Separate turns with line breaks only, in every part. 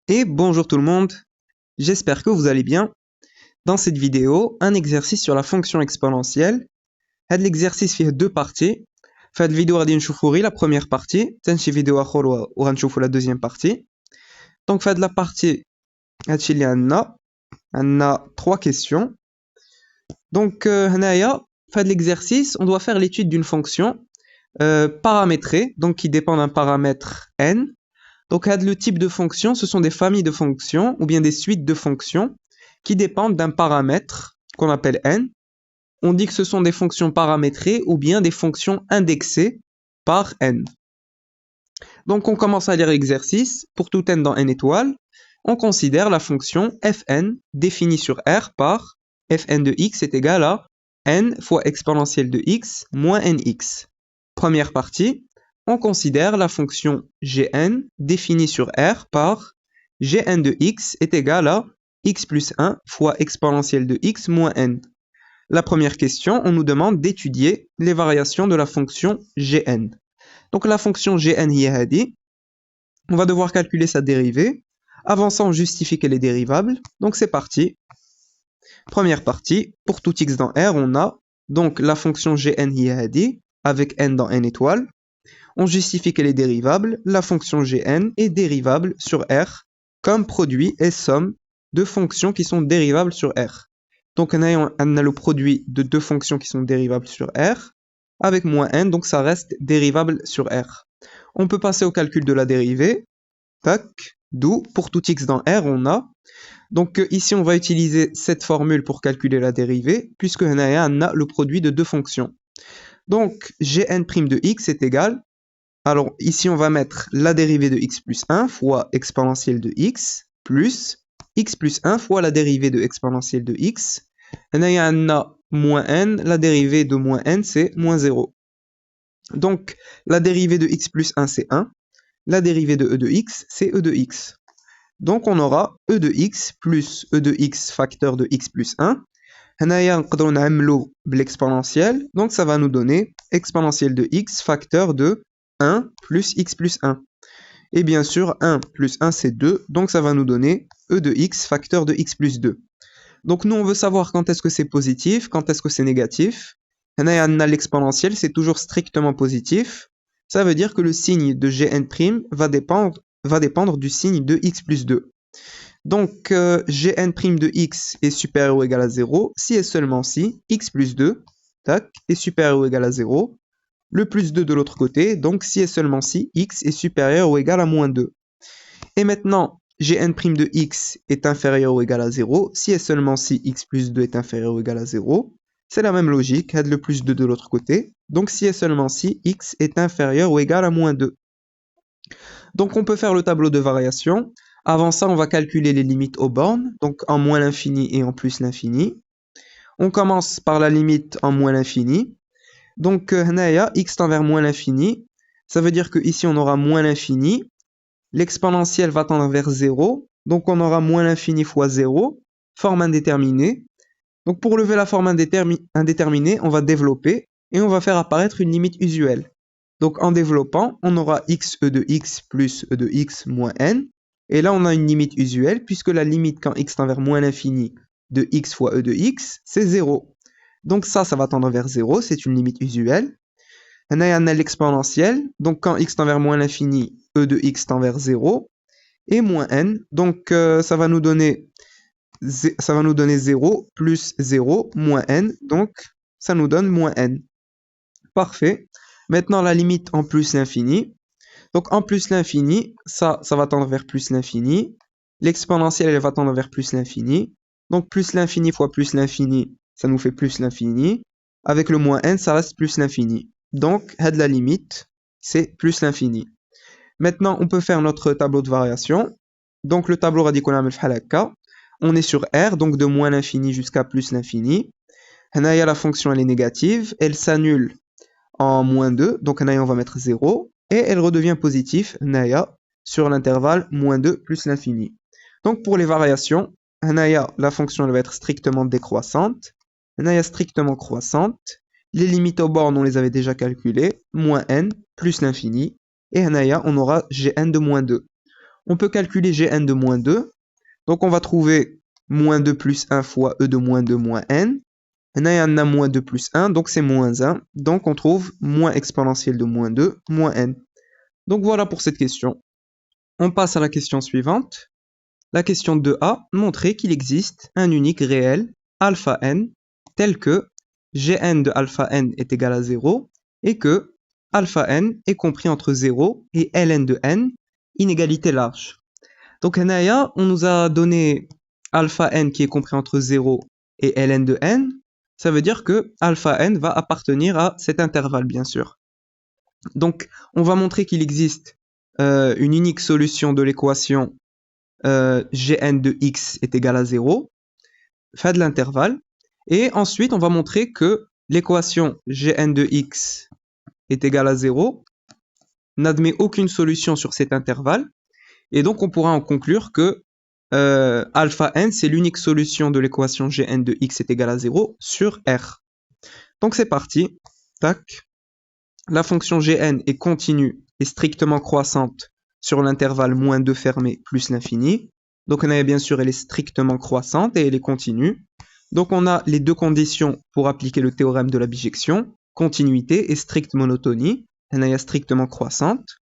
Et bonjour tout le monde, j'espère que vous allez bien. Dans cette vidéo, un exercice sur la fonction exponentielle. L'exercice fait deux parties. Cette vidéo غادي نشوفوا غير la première partie, تنشي فيديو اخر وغنشوفوا la deuxième partie. Donc fait la partie هادشي اللي عندنا trois questions. Donc هنايا fait l'exercice, on doit faire l'étude d'une fonction paramétrée, donc qui dépend d'un paramètre n. Donc, le type de fonction, ce sont des familles de fonctions ou bien des suites de fonctions qui dépendent d'un paramètre qu'on appelle n. On dit que ce sont des fonctions paramétrées ou bien des fonctions indexées par n. Donc, on commence à lire l'exercice. Pour tout n dans n étoiles, on considère la fonction fn définie sur R par fn de x est égal à n fois exponentielle de x moins nx. Première partie. On considère la fonction gn définie sur R par gn de x est égal à x plus 1 fois exponentielle de x moins n. La première question, on nous demande d'étudier les variations de la fonction gn. Donc la fonction gn هي هذه. On va devoir calculer sa dérivée. Avant ça, on justifie qu'elle est dérivable. Donc c'est parti. Première partie, pour tout x dans R, on a donc la fonction gn هي هذه avec n dans n étoiles. On justifie qu'elle est dérivable. La fonction gn est dérivable sur R comme produit et somme de fonctions qui sont dérivables sur R. Donc on a le produit de deux fonctions qui sont dérivables sur R avec moins n, donc ça reste dérivable sur R. On peut passer au calcul de la dérivée. Tac, d'où pour tout x dans R on a. Donc ici on va utiliser cette formule pour calculer la dérivée puisque on a le produit de deux fonctions. Donc gn' de x est égal. Alors ici, on va mettre la dérivée de x plus 1 fois exponentielle de x plus 1 fois la dérivée de exponentielle de x. On a moins n, la dérivée de moins n, c'est moins 0. Donc, la dérivée de x plus 1, c'est 1. La dérivée de e de x, c'est e de x. Donc, on aura e de x plus e de x facteur de x plus 1. On a l'exponentielle, donc ça va nous donner exponentielle de x facteur de 1 plus x plus 1. Et bien sûr, 1 plus 1, c'est 2. Donc, ça va nous donner e de x facteur de x plus 2. Donc, nous, on veut savoir quand est-ce que c'est positif, quand est-ce que c'est négatif. L'exponentielle, c'est toujours strictement positif. Ça veut dire que le signe de gn' va dépendre du signe de x plus 2. Donc, gn' de x est supérieur ou égal à 0 si et seulement si x plus 2 tac, est supérieur ou égal à 0. Le plus 2 de l'autre côté, donc si et seulement si x est supérieur ou égal à moins 2. Et maintenant, gn' de x est inférieur ou égal à 0, si et seulement si x plus 2 est inférieur ou égal à 0. C'est la même logique, add le plus 2 de l'autre côté, donc si et seulement si x est inférieur ou égal à moins 2. Donc on peut faire le tableau de variation. Avant ça, on va calculer les limites aux bornes, donc en moins l'infini et en plus l'infini. On commence par la limite en moins l'infini. Donc, x tend vers moins l'infini. Ça veut dire que ici on aura moins l'infini. L'exponentielle va tendre vers 0. Donc, on aura moins l'infini fois 0. Forme indéterminée. Donc, pour lever la forme indéterminée, on va développer et on va faire apparaître une limite usuelle. Donc, en développant, on aura x e de x plus e de x moins n. Et là, on a une limite usuelle puisque la limite quand x tend vers moins l'infini de x fois e de x, c'est 0. Donc ça va tendre vers 0, c'est une limite usuelle. On a l'exponentielle, donc quand x tend vers moins l'infini, e de x tend vers 0, et moins n, donc ça va nous donner 0 plus 0 moins n, donc ça nous donne moins n. Parfait. Maintenant la limite en plus l'infini. Donc en plus l'infini, ça va tendre vers plus l'infini. L'exponentielle, elle va tendre vers plus l'infini. Donc plus l'infini fois plus l'infini, ça nous fait plus l'infini. Avec le moins n, ça reste plus l'infini. Donc, la limite, c'est plus l'infini. Maintenant, on peut faire notre tableau de variation. Donc, le tableau radical on est sur R, donc de moins l'infini jusqu'à plus l'infini. La fonction, elle est négative. Elle s'annule en moins 2. Donc, on va mettre 0. Et elle redevient positive, sur l'intervalle moins 2 plus l'infini. Donc, pour les variations, la fonction elle va être strictement décroissante. Strictement croissante. Les limites aux bornes, on les avait déjà calculées. Moins n plus l'infini. Et on aura gn de moins 2. on peut calculer Gn de moins 2. Donc on va trouver moins 2 plus 1 fois E de moins 2 moins n. On a moins 2 plus 1, donc c'est moins 1. Donc on trouve moins exponentielle de moins 2 moins n. Donc voilà pour cette question. On passe à la question suivante. La question 2a, montrer qu'il existe un unique réel alpha n tel que Gn de alpha n est égal à 0 et que alpha n est compris entre 0 et ln de n, inégalité large. Donc on nous a donné alpha n qui est compris entre 0 et ln de n. Ça veut dire que alpha n va appartenir à cet intervalle, bien sûr. Donc, on va montrer qu'il existe une unique solution de l'équation Gn de x est égal à 0, fin de l'intervalle. Et ensuite, on va montrer que l'équation Gn de x est égal à 0 n'admet aucune solution sur cet intervalle. Et donc, on pourra en conclure que alpha n, c'est l'unique solution de l'équation Gn de x est égal à 0 sur R. Donc, c'est parti. Tac. La fonction Gn est continue et strictement croissante sur l'intervalle moins 2 fermé plus l'infini. Donc, on a bien sûr, elle est strictement croissante et elle est continue. Donc, on a les deux conditions pour appliquer le théorème de la bijection, continuité et stricte monotonie. On a strictement croissante.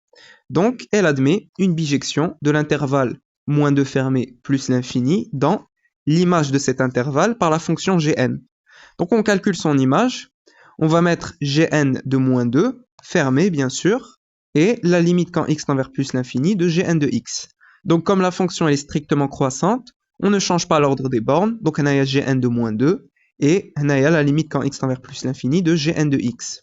Donc, elle admet une bijection de l'intervalle moins 2 fermé plus l'infini dans l'image de cet intervalle par la fonction Gn. Donc, on calcule son image. On va mettre Gn de moins 2, fermé bien sûr, et la limite quand x tend vers plus l'infini de Gn de x. Donc, comme la fonction elle est strictement croissante, on ne change pas l'ordre des bornes. Donc, on a Gn de moins 2, et on a la limite quand x tend vers plus l'infini de Gn de x.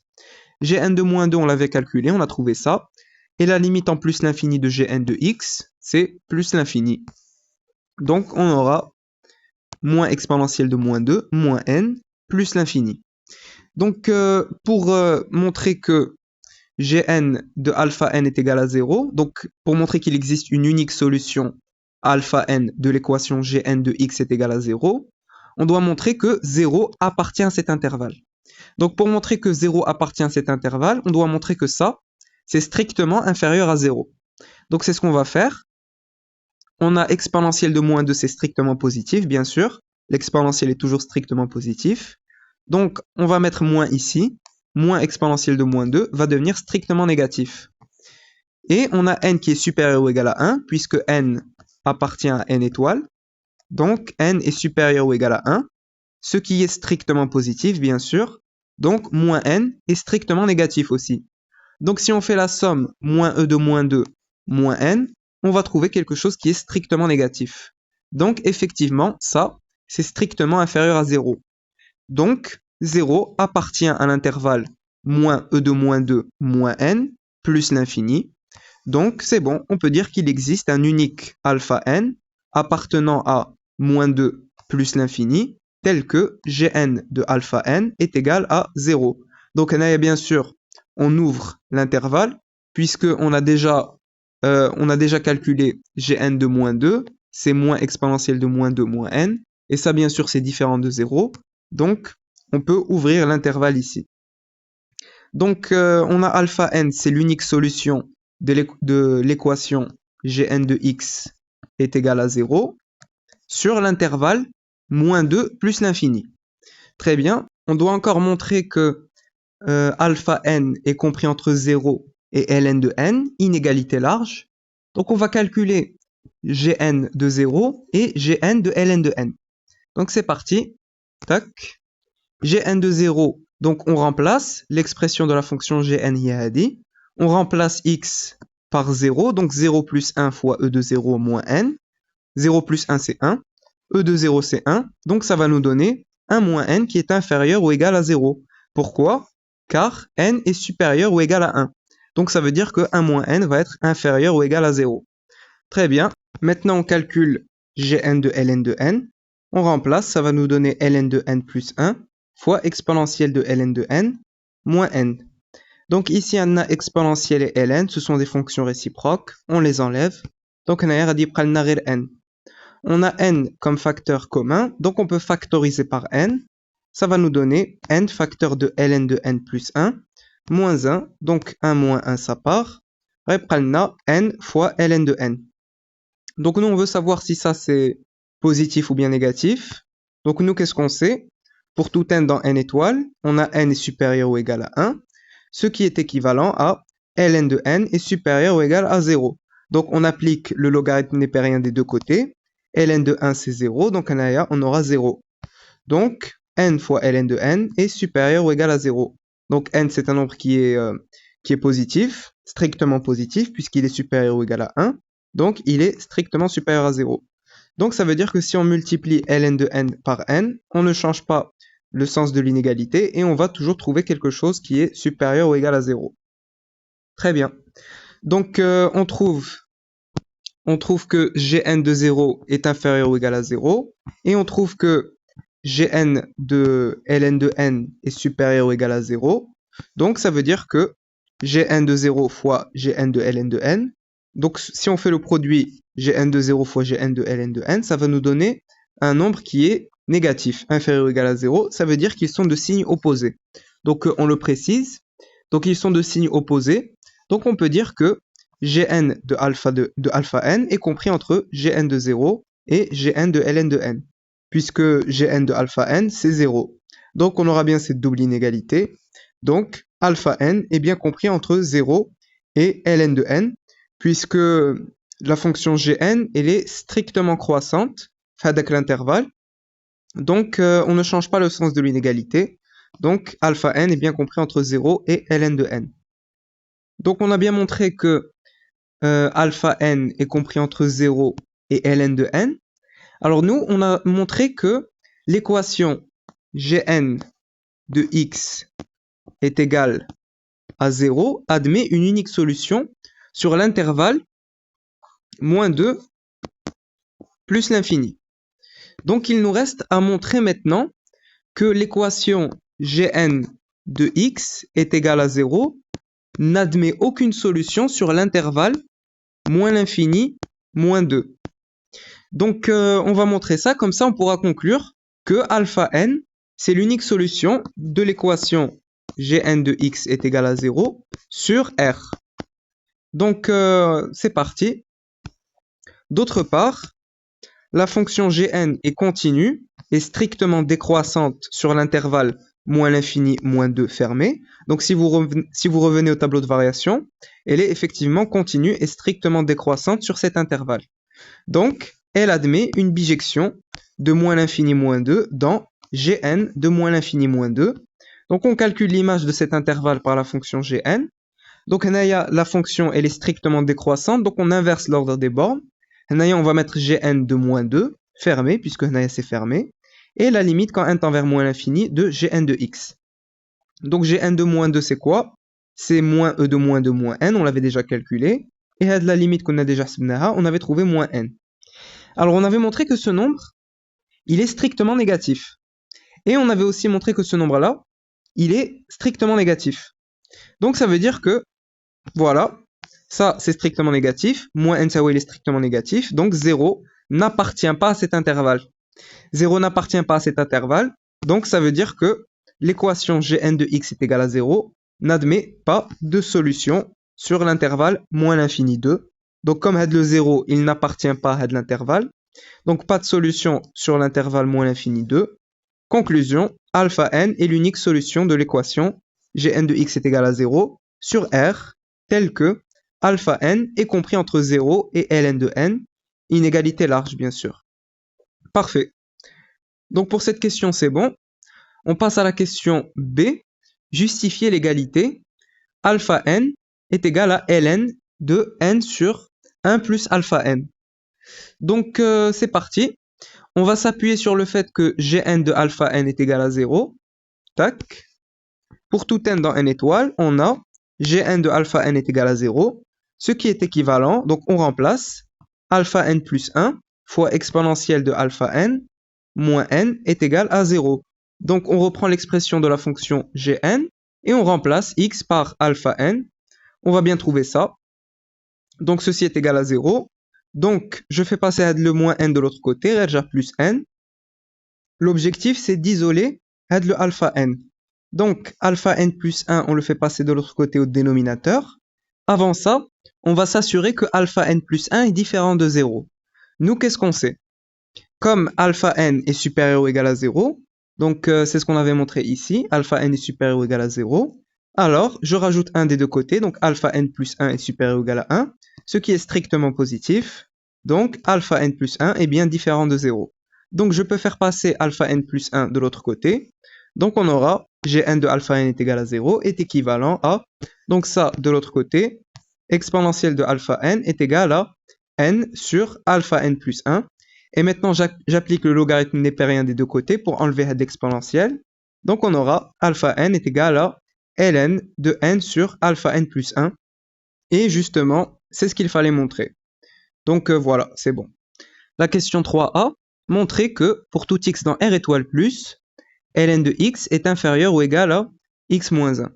Gn de moins 2, on l'avait calculé, on a trouvé ça. Et la limite en plus l'infini de Gn de x, c'est plus l'infini. Donc, on aura moins exponentielle de moins 2, moins n, plus l'infini. Donc, pour montrer que Gn de alpha n est égal à 0, donc pour montrer qu'il existe une unique solution alpha n de l'équation Gn de x est égal à 0, on doit montrer que 0 appartient à cet intervalle. Donc, pour montrer que 0 appartient à cet intervalle, on doit montrer que ça, c'est strictement inférieur à 0. Donc, c'est ce qu'on va faire. On a exponentielle de moins 2, c'est strictement positif, bien sûr. L'exponentielle est toujours strictement positif. Donc, on va mettre moins ici. Moins exponentielle de moins 2 va devenir strictement négatif. Et on a n qui est supérieur ou égal à 1, puisque n appartient à n étoiles. Donc, n est supérieur ou égal à 1, ce qui est strictement positif, bien sûr. Donc, moins n est strictement négatif aussi. Donc, si on fait la somme moins e de moins 2 moins n, on va trouver quelque chose qui est strictement négatif. Donc, effectivement, ça, c'est strictement inférieur à 0. Donc, 0 appartient à l'intervalle moins e de moins 2 moins n plus l'infini. Donc, c'est bon, on peut dire qu'il existe un unique alpha n appartenant à moins 2 plus l'infini, tel que Gn de alpha n est égal à 0. Donc, on a bien sûr, on ouvre l'intervalle, puisqu'on a déjà calculé Gn de moins 2, c'est moins exponentielle de moins 2 moins n, et ça, bien sûr, c'est différent de 0. Donc, on peut ouvrir l'intervalle ici. Donc, on a alpha n, c'est l'unique solution de l'équation Gn de x est égal à 0 sur l'intervalle moins 2 plus l'infini. Très bien. On doit encore montrer que alpha n est compris entre 0 et ln de n, inégalité large. Donc, on va calculer Gn de 0 et Gn de ln de n. Donc, c'est parti. Tac. Gn de 0, donc on remplace l'expression de la fonction Gn dit. On remplace x par 0, donc 0 plus 1 fois e de 0 moins n. 0 plus 1, c'est 1. E de 0, c'est 1. Donc ça va nous donner 1 moins n qui est inférieur ou égal à 0. Pourquoi? Car n est supérieur ou égal à 1. Donc ça veut dire que 1 moins n va être inférieur ou égal à 0. Très bien. Maintenant, on calcule Gn de ln de n. On remplace, ça va nous donner ln de n plus 1 fois exponentielle de ln de n moins n. Donc ici, on a exponentielle et ln, ce sont des fonctions réciproques, on les enlève. Donc on a n. On a n comme facteur commun, donc on peut factoriser par n. Ça va nous donner n facteur de ln de n plus 1, moins 1, donc 1 moins 1, ça part. On a n fois ln de n. Donc nous, on veut savoir si ça c'est positif ou bien négatif. Donc nous, qu'est-ce qu'on sait? Pour tout n dans n étoiles, on a n est supérieur ou égal à 1, ce qui est équivalent à ln de n est supérieur ou égal à 0. Donc on applique le logarithme népérien des deux côtés. Ln de 1 c'est 0, donc on aura 0. Donc n fois ln de n est supérieur ou égal à 0. Donc n c'est un nombre qui est positif, strictement positif, puisqu'il est supérieur ou égal à 1. Donc il est strictement supérieur à 0. Donc ça veut dire que si on multiplie ln de n par n, on ne change pas le sens de l'inégalité et on va toujours trouver quelque chose qui est supérieur ou égal à 0. Très bien. Donc on trouve que Gn de 0 est inférieur ou égal à 0 et on trouve que Gn de ln de n est supérieur ou égal à 0. Donc ça veut dire que Gn de 0 fois Gn de ln de n. Donc si on fait le produit Gn de 0 fois Gn de ln de n, ça va nous donner un nombre qui est négatif, inférieur ou égal à 0. Ça veut dire qu'ils sont de signes opposés. Donc on le précise. Donc ils sont de signes opposés. Donc on peut dire que Gn de alpha n est compris entre Gn de 0 et Gn de ln de n, puisque Gn de alpha n c'est 0. Donc on aura bien cette double inégalité. Donc alpha n est bien compris entre 0 et ln de n, puisque la fonction Gn elle est strictement croissante avec l'intervalle. Donc on ne change pas le sens de l'inégalité. Donc alpha n est bien compris entre 0 et ln de n. Donc on a bien montré que alpha n est compris entre 0 et ln de n. Alors nous, on a montré que l'équation Gn de x est égale à 0 admet une unique solution sur l'intervalle moins 2 plus l'infini. Donc il nous reste à montrer maintenant que l'équation Gn de x est égale à 0 n'admet aucune solution sur l'intervalle moins l'infini moins 2. Donc on va montrer ça, comme ça on pourra conclure que alpha n c'est l'unique solution de l'équation Gn de x est égal à 0 sur R. Donc c'est parti. D'autre part, la fonction Gn est continue et strictement décroissante sur l'intervalle moins l'infini moins 2 fermé. Donc si vous revenez au tableau de variation, elle est effectivement continue et strictement décroissante sur cet intervalle. Donc elle admet une bijection de moins l'infini moins 2 dans Gn de moins l'infini moins 2. Donc on calcule l'image de cet intervalle par la fonction Gn. Donc la fonction elle est strictement décroissante, donc on inverse l'ordre des bornes. On va mettre Gn de moins 2, fermé, puisque c'est fermé, et la limite quand n tend vers moins l'infini de Gn de x. Donc Gn de moins 2 c'est quoi? C'est moins e de moins 2 moins n, on l'avait déjà calculé, et la limite qu'on a déjà sabnaha, on avait trouvé moins n. Alors on avait montré que ce nombre, il est strictement négatif. Et on avait aussi montré que ce nombre-là, il est strictement négatif. Donc ça veut dire que, voilà, ça c'est strictement négatif, moins n il est strictement négatif, donc 0 n'appartient pas à cet intervalle. 0 n'appartient pas à cet intervalle, donc ça veut dire que l'équation Gn de x est égale à 0 n'admet pas de solution sur l'intervalle moins l'infini 2. Donc comme le 0, il n'appartient pas à l'intervalle, donc pas de solution sur l'intervalle moins l'infini 2. Conclusion, alpha n est l'unique solution de l'équation Gn de x est égal à 0 sur R, telle que alpha n est compris entre 0 et ln de n, inégalité large bien sûr. Parfait. Donc pour cette question c'est bon. On passe à la question B. Justifier l'égalité. Alpha n est égal à ln de n sur 1 plus alpha n. Donc c'est parti. On va s'appuyer sur le fait que Gn de alpha n est égal à 0. Tac. Pour tout n dans n étoiles, on a Gn de alpha n est égal à 0, ce qui est équivalent, donc on remplace alpha n plus 1 fois exponentielle de alpha n moins n est égal à 0. Donc on reprend l'expression de la fonction Gn et on remplace x par alpha n. On va bien trouver ça. Donc ceci est égal à 0. Donc je fais passer le moins n de l'autre côté, rja plus n. L'objectif c'est d'isoler le alpha n. Donc alpha n plus 1, on le fait passer de l'autre côté au dénominateur. Avant ça, on va s'assurer que alpha n plus 1 est différent de 0. Nous, qu'est-ce qu'on sait? Comme alpha n est supérieur ou égal à 0, donc c'est ce qu'on avait montré ici, alpha n est supérieur ou égal à 0, alors je rajoute un des deux côtés, donc alpha n plus 1 est supérieur ou égal à 1, ce qui est strictement positif, donc alpha n plus 1 est bien différent de 0. Donc je peux faire passer alpha n plus 1 de l'autre côté, donc on aura gn de alpha n est égal à 0 est équivalent à, donc ça de l'autre côté, exponentielle de alpha n est égal à n sur alpha n plus 1, et maintenant, j'applique le logarithme népérien des deux côtés pour enlever cette exponentielle. Donc, on aura alpha n est égal à ln de n sur alpha n plus 1. Et justement, c'est ce qu'il fallait montrer. Donc, voilà, c'est bon. La question 3a, montrer que pour tout x dans R étoile plus, ln de x est inférieur ou égal à x moins 1.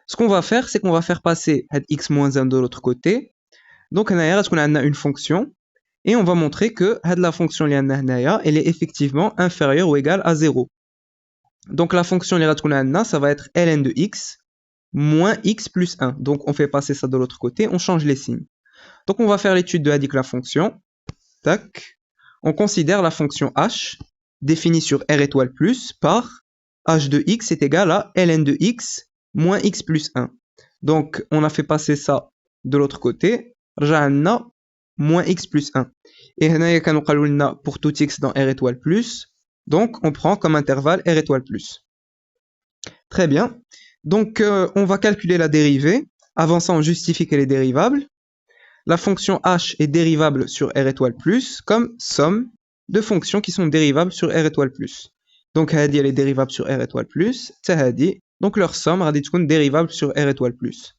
Ce qu'on va faire, c'est qu'on va faire passer x moins 1 de l'autre côté. Donc, on a une fonction. Et on va montrer que la fonction elle est effectivement inférieure ou égale à 0. Donc la fonction ça va être ln de x moins x plus 1. Donc on fait passer ça de l'autre côté, on change les signes. Donc on va faire l'étude de la fonction. Tac. On considère la fonction h définie sur R étoile plus par h de x est égal à ln de x moins x plus 1. Donc on a fait passer ça de l'autre côté. Raja'na moins x plus 1. Et pour tout x dans R étoile plus, donc on prend comme intervalle R étoile plus. Très bien. Donc on va calculer la dérivée. Avant ça, on justifie qu'elle est dérivable. La fonction h est dérivable sur R étoile plus comme somme de fonctions qui sont dérivables sur R étoile plus. Donc elle est dérivable sur R étoile plus, donc leur somme est dérivable sur R étoile plus.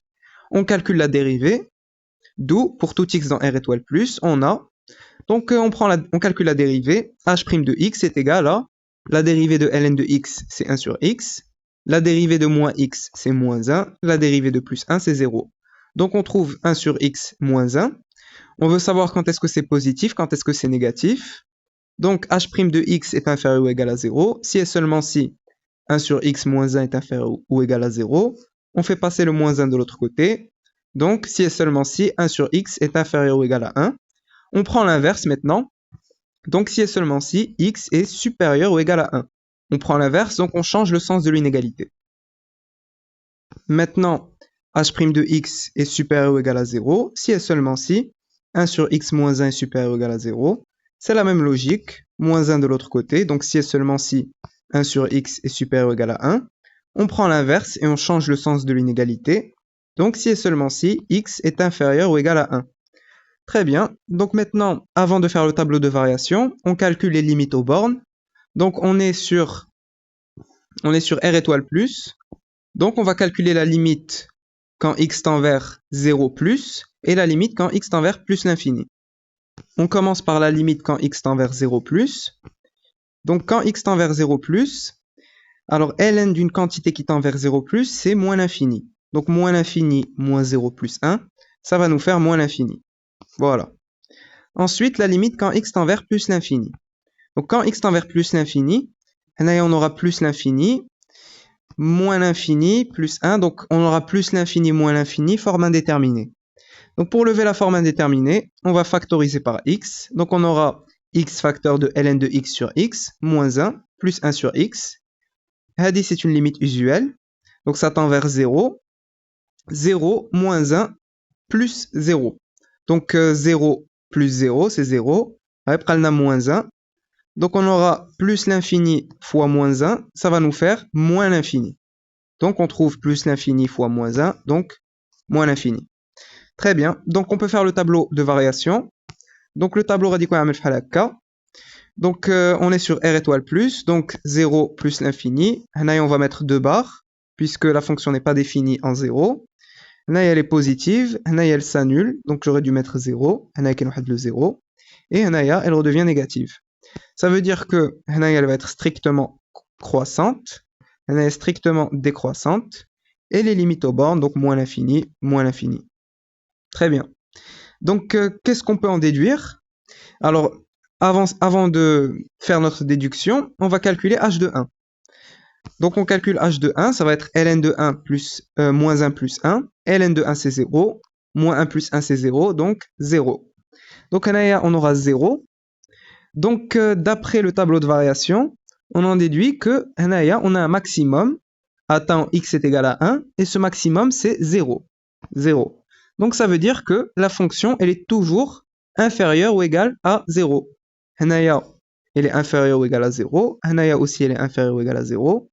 On calcule la dérivée. D'où, pour tout x dans R étoile plus, on a, donc on calcule la dérivée, h' de x est égal à, la dérivée de ln de x, c'est 1 sur x, la dérivée de moins x, c'est moins 1, la dérivée de plus 1, c'est 0. Donc on trouve 1 sur x moins 1. On veut savoir quand est-ce que c'est positif, quand est-ce que c'est négatif. Donc h' de x est inférieur ou égal à 0. Si et seulement si 1 sur x moins 1 est inférieur ou égal à 0, on fait passer le moins 1 de l'autre côté. Donc, si et seulement si 1 sur x est inférieur ou égal à 1, on prend l'inverse maintenant. Donc, si et seulement si x est supérieur ou égal à 1. On prend l'inverse, donc on change le sens de l'inégalité. Maintenant, h' de x est supérieur ou égal à 0, si et seulement si 1 sur x moins 1 est supérieur ou égal à 0. C'est la même logique, moins 1 de l'autre côté, donc si et seulement si 1 sur x est supérieur ou égal à 1. On prend l'inverse et on change le sens de l'inégalité. Donc, si et seulement si x est inférieur ou égal à 1. Très bien. Donc maintenant, avant de faire le tableau de variation, on calcule les limites aux bornes. Donc on est sur R étoile plus. Donc on va calculer la limite quand x tend vers 0 plus et la limite quand x tend vers plus l'infini. On commence par la limite quand x tend vers 0 plus. Donc quand x tend vers 0 plus, alors ln d'une quantité qui tend vers 0 plus, c'est moins l'infini. Donc moins l'infini moins 0 plus 1, ça va nous faire moins l'infini. Voilà. Ensuite, la limite quand x tend vers plus l'infini. Donc quand x tend vers plus l'infini, on aura plus l'infini, moins l'infini, plus 1. Donc on aura plus l'infini, moins l'infini, forme indéterminée. Donc pour lever la forme indéterminée, on va factoriser par x. Donc on aura x facteur de ln de x sur x, moins 1, plus 1 sur x. Hadi, c'est une limite usuelle. Donc ça tend vers 0. 0, moins 1, plus 0. Donc 0 plus 0, c'est 0. Après, on a moins 1. Donc on aura plus l'infini fois moins 1. Ça va nous faire moins l'infini. Donc on trouve plus l'infini fois moins 1. Donc moins l'infini. Très bien. Donc on peut faire le tableau de variation. Donc le tableau radical K. Donc on est sur R étoile plus. Donc 0 plus l'infini. On va mettre 2 barres. Puisque la fonction n'est pas définie en 0. Là, elle est positive, là, elle s'annule, donc j'aurais dû mettre 0, là, le 0, et là, elle redevient négative. Ça veut dire que là, elle va être strictement croissante, là, elle est strictement décroissante, et les limites aux bornes, donc moins l'infini, moins l'infini. Très bien. Donc, qu'est-ce qu'on peut en déduire? Alors, avant de faire notre déduction, on va calculer h de 1. Donc on calcule h de 1, ça va être ln de 1 plus moins 1 plus 1. ln de 1 c'est 0, moins 1 plus 1 c'est 0, donc 0. Donc on aura 0. Donc, d'après le tableau de variation, on en déduit que on a un maximum à temps x est égal à 1, et ce maximum, c'est 0. 0. Donc, ça veut dire que la fonction, elle est toujours inférieure ou égale à 0. Hanaya, elle est inférieure ou égale à 0. Hanaya aussi, elle est inférieure ou égale à 0.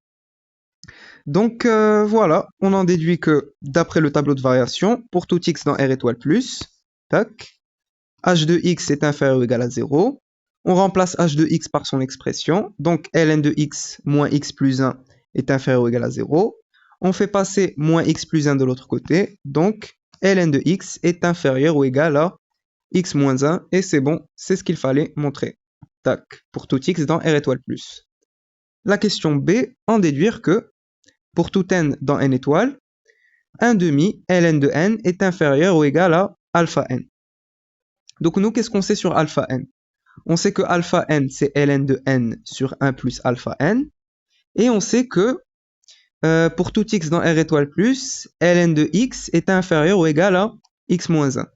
Donc, voilà, on en déduit que, d'après le tableau de variation, pour tout x dans R étoile plus, tac, h de x est inférieur ou égal à 0. On remplace h de x par son expression. Donc, ln de x moins x plus 1 est inférieur ou égal à 0. On fait passer moins x plus 1 de l'autre côté. Donc, ln de x est inférieur ou égal à x moins 1. Et c'est bon, c'est ce qu'il fallait montrer. Tac, pour tout x dans R étoile plus. La question B, en déduire que, pour tout n dans n étoile, 1 demi ln de n est inférieur ou égal à alpha n. Donc nous, qu'est-ce qu'on sait sur alpha n? On sait que alpha n, c'est ln de n sur 1 plus alpha n. Et on sait que pour tout x dans R étoile plus, ln de x est inférieur ou égal à x moins 1.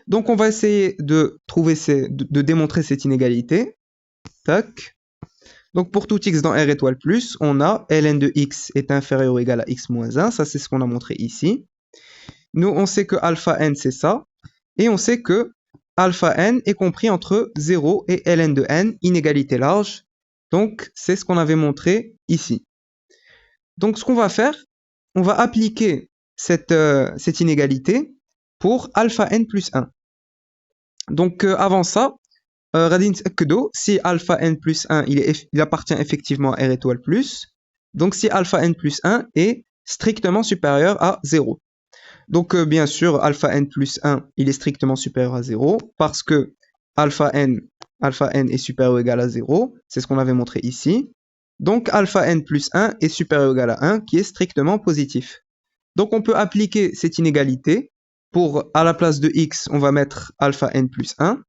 Donc on va essayer de de démontrer cette inégalité. Tac. Donc pour tout x dans R étoile plus, on a ln de x est inférieur ou égal à x moins 1. Ça, c'est ce qu'on a montré ici. Nous, on sait que alpha n, c'est ça. Et on sait que alpha n est compris entre 0 et ln de n, inégalité large. Donc, c'est ce qu'on avait montré ici. Donc, ce qu'on va faire, on va appliquer cette inégalité pour alpha n plus 1. Donc, avant ça, si alpha n plus 1, il appartient effectivement à R étoile plus, donc si alpha n plus 1 est strictement supérieur à 0. Donc, bien sûr, alpha n plus 1, il est strictement supérieur à 0, parce que alpha n est supérieur ou égal à 0, c'est ce qu'on avait montré ici. Donc, alpha n plus 1 est supérieur ou égal à 1, qui est strictement positif. Donc, on peut appliquer cette inégalité pour, à la place de x, on va mettre alpha n plus 1.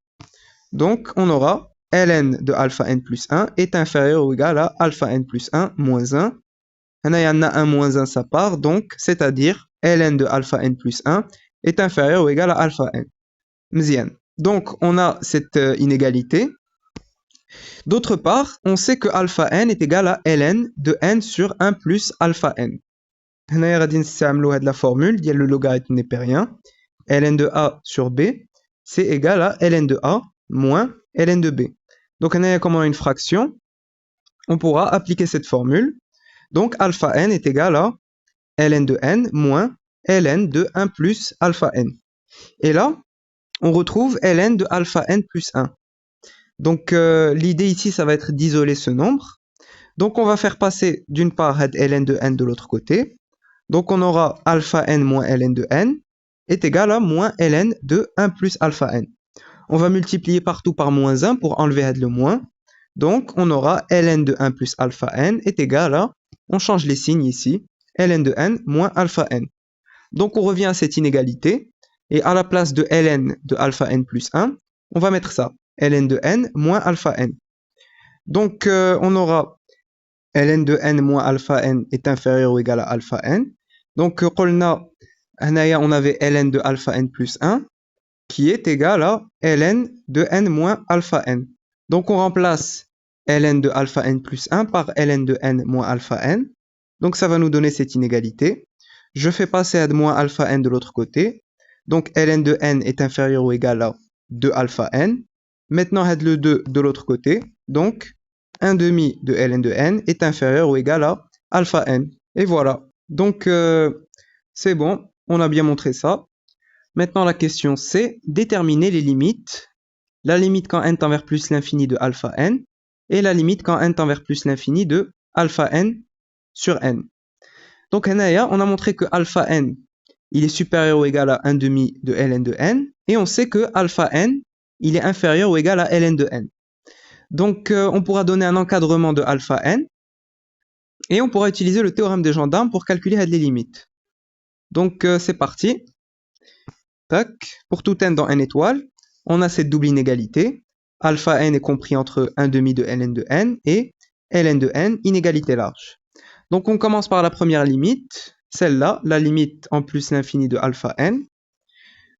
Donc, on aura ln de alpha n plus 1 est inférieur ou égal à alpha n plus 1 moins 1. Il y en a 1 moins 1, ça part, donc, c'est-à-dire ln de alpha n plus 1 est inférieur ou égal à alpha n. Mzien. Donc, on a cette inégalité. D'autre part, on sait que alpha n est égal à ln de n sur 1 plus alpha n. On va utiliser la formule, le logarithme népérien. ln de a sur b, c'est égal à ln de a moins ln de b. Donc, on a comme une fraction. On pourra appliquer cette formule. Donc, alpha n est égal à ln de n moins ln de 1 plus alpha n. Et là, on retrouve ln de alpha n plus 1. Donc, l'idée ici, ça va être d'isoler ce nombre. Donc, on va faire passer d'une part ln de n de l'autre côté. Donc, on aura alpha n moins ln de n est égal à moins ln de 1 plus alpha n. On va multiplier partout par moins 1 pour enlever le moins. Donc, on aura ln de 1 plus alpha n est égal à, on change les signes ici, ln de n moins alpha n. Donc, on revient à cette inégalité. Et à la place de ln de alpha n plus 1, on va mettre ça, ln de n moins alpha n. Donc, on aura ln de n moins alpha n est inférieur ou égal à alpha n. Donc, on avait ln de alpha n plus 1 qui est égal à ln de n moins alpha n. Donc, on remplace ln de alpha n plus 1 par ln de n moins alpha n. Donc, ça va nous donner cette inégalité. Je fais passer moins alpha n de l'autre côté. Donc, ln de n est inférieur ou égal à 2 alpha n. Maintenant, le 2 de l'autre côté. Donc, 1 demi de ln de n est inférieur ou égal à alpha n. Et voilà. Donc, c'est bon. On a bien montré ça. Maintenant, la question c'est déterminer les limites. La limite quand n tend vers plus l'infini de alpha n et la limite quand n tend vers plus l'infini de alpha n sur n. Donc, on a montré que alpha n il est supérieur ou égal à 1 demi de ln de n et on sait que alpha n il est inférieur ou égal à ln de n. Donc, on pourra donner un encadrement de alpha n et on pourra utiliser le théorème des gendarmes pour calculer les limites. Donc, c'est parti. Tac. Pour tout n dans n étoile, on a cette double inégalité. Alpha n est compris entre 1 demi de ln de n et ln de n, inégalité large. Donc on commence par la première limite, celle-là, la limite en plus l'infini de alpha n.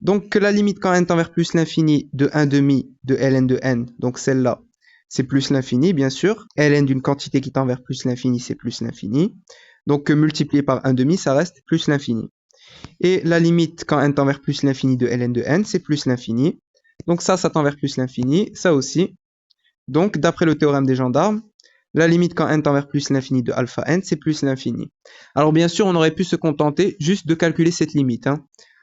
Donc la limite quand n tend vers plus l'infini de 1 demi de ln de n, donc celle-là, c'est plus l'infini, bien sûr. Ln d'une quantité qui tend vers plus l'infini, c'est plus l'infini. Donc, multiplié par 1/2, ça reste plus l'infini. Et la limite quand n tend vers plus l'infini de ln de n, c'est plus l'infini. Donc ça tend vers plus l'infini, ça aussi. Donc, d'après le théorème des gendarmes, la limite quand n tend vers plus l'infini de alpha n, c'est plus l'infini. Alors bien sûr, on aurait pu se contenter juste de calculer cette limite.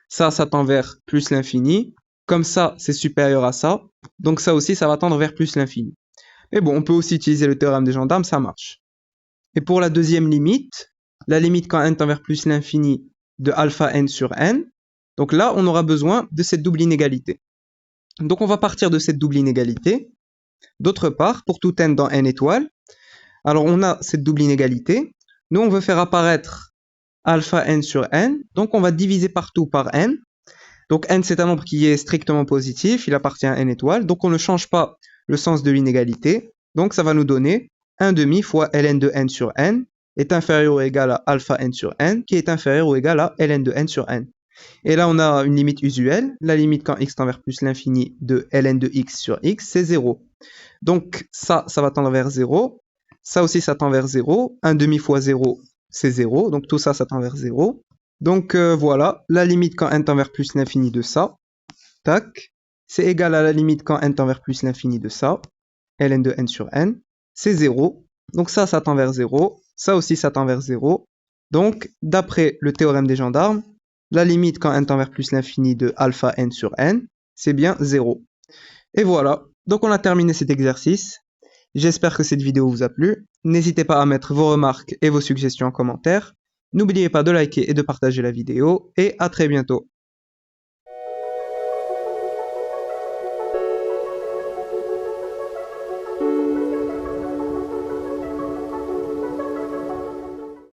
Ça tend vers plus l'infini. Comme ça, c'est supérieur à ça. Donc ça aussi, ça va tendre vers plus l'infini. Mais bon, on peut aussi utiliser le théorème des gendarmes, ça marche. Et pour la deuxième limite, la limite quand n tend vers plus l'infini de alpha n sur n, donc là, on aura besoin de cette double inégalité. Donc on va partir de cette double inégalité. D'autre part, pour tout n dans n étoiles, alors on a cette double inégalité. Nous, on veut faire apparaître alpha n sur n, donc on va diviser partout par n. Donc n, c'est un nombre qui est strictement positif, il appartient à n étoiles, donc on ne change pas le sens de l'inégalité. Donc ça va nous donner 1/2 fois ln de n sur n est inférieur ou égal à alpha n sur n, qui est inférieur ou égal à ln de n sur n. Et là, on a une limite usuelle. La limite quand x tend vers plus l'infini de ln de x sur x, c'est 0. Donc ça va tendre vers 0. Ça aussi, ça tend vers 0. 1/2 fois 0, c'est 0. Donc tout ça tend vers 0. Donc voilà, la limite quand n tend vers plus l'infini de ça, tac, c'est égal à la limite quand n tend vers plus l'infini de ça, ln de n sur n, c'est 0. Donc ça tend vers 0. Ça aussi, ça tend vers 0. Donc, d'après le théorème des gendarmes, la limite quand n tend vers plus l'infini de alpha n sur n, c'est bien 0. Et voilà, donc on a terminé cet exercice. J'espère que cette vidéo vous a plu. N'hésitez pas à mettre vos remarques et vos suggestions en commentaire. N'oubliez pas de liker et de partager la vidéo, et à très bientôt.